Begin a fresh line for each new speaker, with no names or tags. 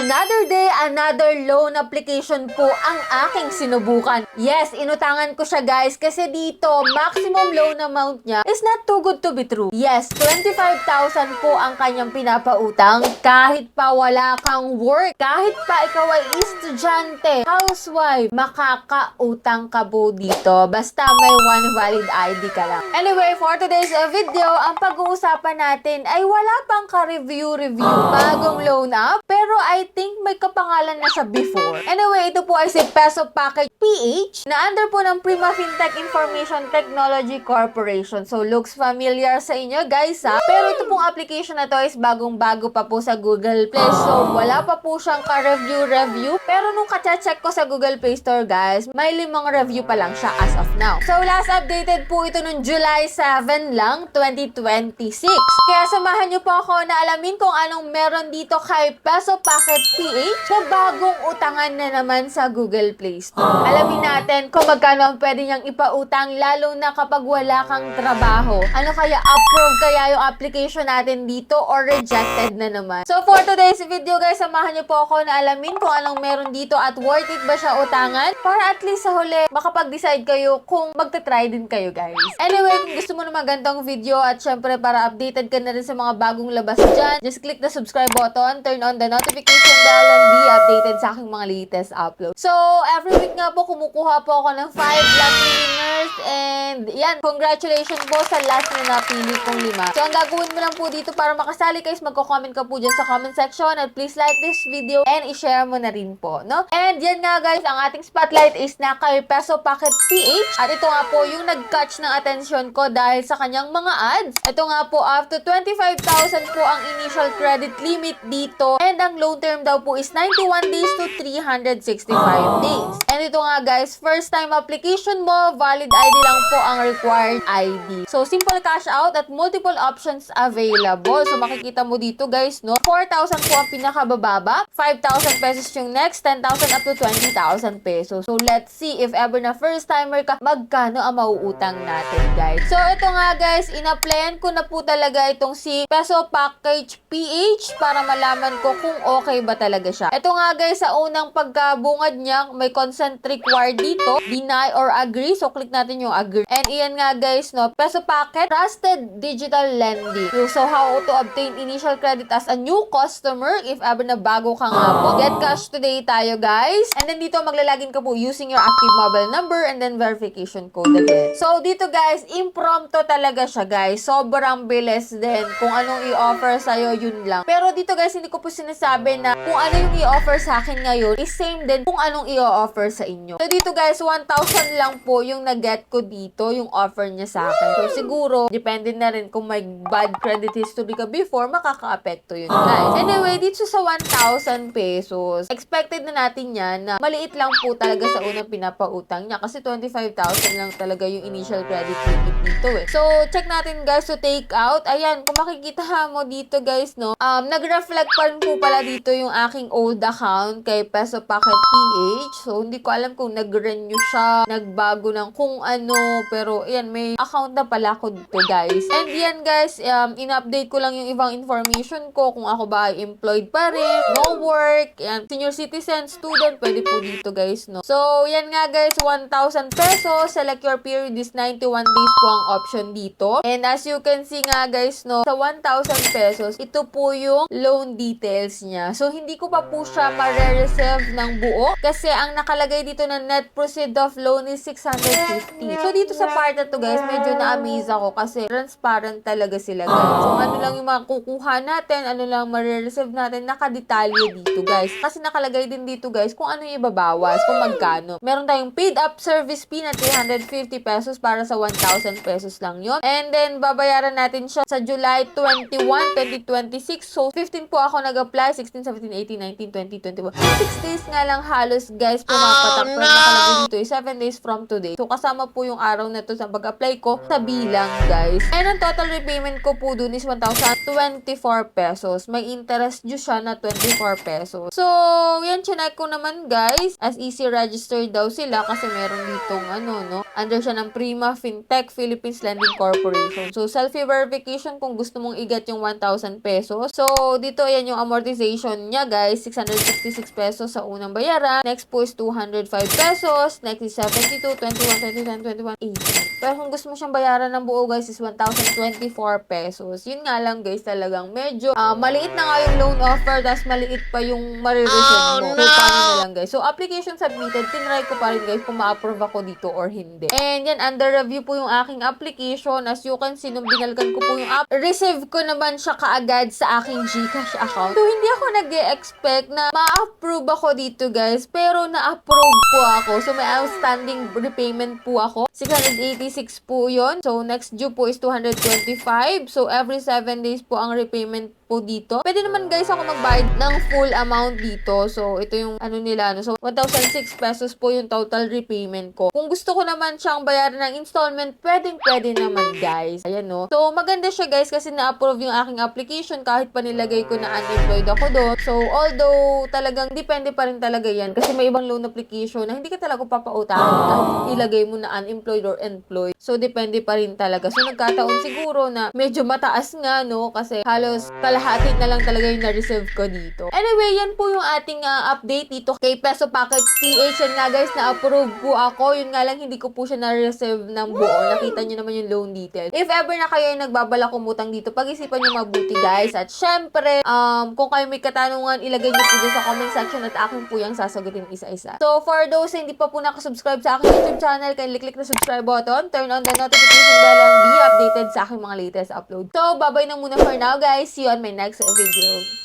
Another day, another loan application po ang aking sinubukan. Yes, inutangan ko siya guys kasi dito, maximum loan amount niya is not too good to be true. Yes, 25,000 po ang kanyang pinapautang kahit pa wala kang work, kahit pa ikaw ay estudyante, housewife, makakautang ka po dito basta may one valid ID ka lang. Anyway, for today's video, ang pag-uusapan natin ay wala pang ka-review, bagong loan app, pero I think may kapangalan na siya before. Anyway, ito po ay si Peso Packet PH na under po ng Prima Fintech Information Technology Corporation. So, looks familiar sa inyo guys ha. Pero ito pong application na to is bagong-bago pa po sa Google Play. So, wala pa po siyang ka-review. Pero nung ka-check ko sa Google Play Store guys, may 5 review pa lang siya as of now. So, last updated po ito noong July 7 lang, 2026. Kaya samahan niyo po ako na alamin kung anong meron dito kay Peso Packet PH na bagong utangan na naman sa Google Play Store. Alamin natin kung magkano ang pwede niyang ipautang lalo na kapag wala kang trabaho. Ano kaya, approve kaya yung application natin dito or rejected na naman? So for today's video guys, samahan niyo po ako na alamin kung anong meron dito at worth it ba siya utangan para at least sa huli makapag-decide kayo kung magta-try din kayo guys. Anyway, kung gusto mo na magandang video at syempre para updated ka na rin sa mga bagong labas dyan, just click the subscribe button, turn on the notification bell and be updated sa aking mga latest upload. So, every week nga po, kumukuha po ako ng 5 lucky winners and yan, congratulations po sa last na napili kong 5. So, ang gagawin mo lang po dito para makasali guys, magko-comment ka po dyan sa comment section at please like this video and i-share mo na rin po, no? And yan nga guys, ang ating spotlight is na kay Peso Packet PH at ito nga po yung nag-catch ng attention ko dahil sa kanyang mga ads. Ito nga po, after 25,000 po ang initial credit limit dito and ang loan term daw po is 91 days to 365 days. And ito nga guys, first time application mo, valid ID lang po ang required ID. So, simple cash out at multiple options available. So, makikita mo dito guys, no? 4,000 po ang pinakabababa, 5,000 pesos yung next, 10,000 up to 20,000 pesos. So, let's see if ever na first timer ka, magkano ang mauutang natin guys. So, ito nga guys, in-applyan ko na po talaga itong si Peso Package PH para malaman ko kung okay ba talaga siya. Ito nga guys, sa unang pagkabungad niya, may consent required dito, deny or agree. So, click natin yung agree. And iyan nga guys, no, Peso Packet, trusted digital lending. So, how to obtain initial credit as a new customer if ever na bago ka nga po. Get cash today tayo guys. And then dito, maglalagin ka po using your active mobile number and then verification code again. So, dito guys, impromptu talaga siya guys. Sobrang bilis din. Kung anong i-offer sa'yo, yun lang. Pero dito guys, hindi ko po sinasabi na kung ano yung i-offer sa akin ngayon is same din kung anong i-offer sa inyo. So, dito guys, 1,000 lang po yung na-get ko dito, yung offer niya sa akin. So, siguro, depende na rin kung may bad credit history ka before, makaka-apekto yun guys. Anyway, dito sa 1,000 pesos, expected na natin yan na maliit lang po talaga sa unang pinapautang niya kasi 25,000 lang talaga yung initial credit limit dito eh. So, check natin guys to take out. Ayan, kung makikita mo dito guys, no, nag-reflect pa rin po pala dito yung aking old account kay Peso Packet PH. So, hindi ko alam kung nag-renew siya, nagbago ng kung ano, pero ayan, may account na pala ko dito guys. And yan guys, in-update ko lang yung ibang information ko kung ako ba ay employed pa rin, no work, yan, senior citizen, student, pwede po dito guys, no. So, yan nga guys, 1,000 pesos, select your period is 91 days po ang option dito. And as you can see nga guys, no, sa 1,000 pesos, ito po yung loan details niya. So, hindi ko pa po siya ma-receive ng buo kasi ang nakalagay dito na net proceed of loan is 650. So, dito sa part na to guys, medyo na-amaze ako kasi transparent talaga sila guys. So, ano lang yung makukuha natin, ano lang ma-receive natin, nakadetalye dito guys. Kasi nakalagay din dito guys kung ano yung ibabawas, kung magkano. Meron tayong paid up service fee na 350 pesos para sa 1,000 pesos lang yon. And then, babayaran natin siya sa July 21, 2026. So, 15 po ako nag-apply, 16, 17, 18, 19, 20, 21. 6 days nga lang halos guys pumapatak. Pero nakalagay dito 7 days from today. So, kasama po yung araw na to sa pag-apply ko sa bilang guys. And ang total repayment ko po dun is 1,024 pesos. May interest due siya na 24 pesos. So, yan, chinek ko naman guys. As easy registered daw sila kasi meron ditong ano, no? Under siya ng Prima Fintech Philippines Lending Corporation. So, selfie verification kung gusto mong i-get yung 1,000 pesos. So, dito, yan yung amortization niya guys, 666 pesos sa unang bayaran. Next po is 205 pesos. Next is 72, 21, 20, 18. Pero kung gusto mo siyang bayaran ng buo guys is 1,024 pesos. Yun nga lang guys, talagang medyo maliit na nga yung loan offer, tas maliit pa yung marireceive mo. So, paano na lang guys. So, application submitted. Tinry ko pa rin guys kung ma-approve ako dito or hindi. And yan, under review po yung aking application. As you can see, nung binalkan ko po yung app, receive ko naman siya kaagad sa aking GCash account. So, hindi ako nag-expect na ma-approve ako dito guys. Pero na-approve po ako. So, may outstanding repayment po ako. 686 po yun. So, next due po is 225. So, every 7 days po ang repayment po dito. Pwede naman guys ako magbayad ng full amount dito. So, ito yung ano nila. So, 1,006 pesos po yung total repayment ko. Kung gusto ko naman siyang bayaran ng installment, pwede naman guys. Ayan no. So, maganda siya guys kasi na-approve yung aking application kahit pa nilagay ko na unemployed ako doon. So, although talagang depende pa rin talaga yan kasi may ibang loan application na hindi ka talaga papautahan kahit ilagay mo na unemployed or employed. So, depende pa rin talaga. So, nagkataon siguro na medyo mataas nga no kasi halos kalahati na lang talaga yung na-receive ko dito. Anyway, yan po yung ating update dito kay Peso Package PH. Yan nga guys, na-approve po ako. Yun nga lang, hindi ko po siya na-receive ng buo. Nakita nyo naman yung loan detail. If ever na kayo yung nagbabalak umutang dito, pag-isipan nyo mabuti guys. At syempre, kung kayo may katanungan, ilagay nyo po dyan sa comment section at akin po yung sasagutin isa-isa. So, for those na hindi pa po nakasubscribe sa aking YouTube channel, kayo click na subscribe button, turn on the notification bell and be updated sa aking mga latest upload. So, bye-bye na muna for now guys. See you on my next video.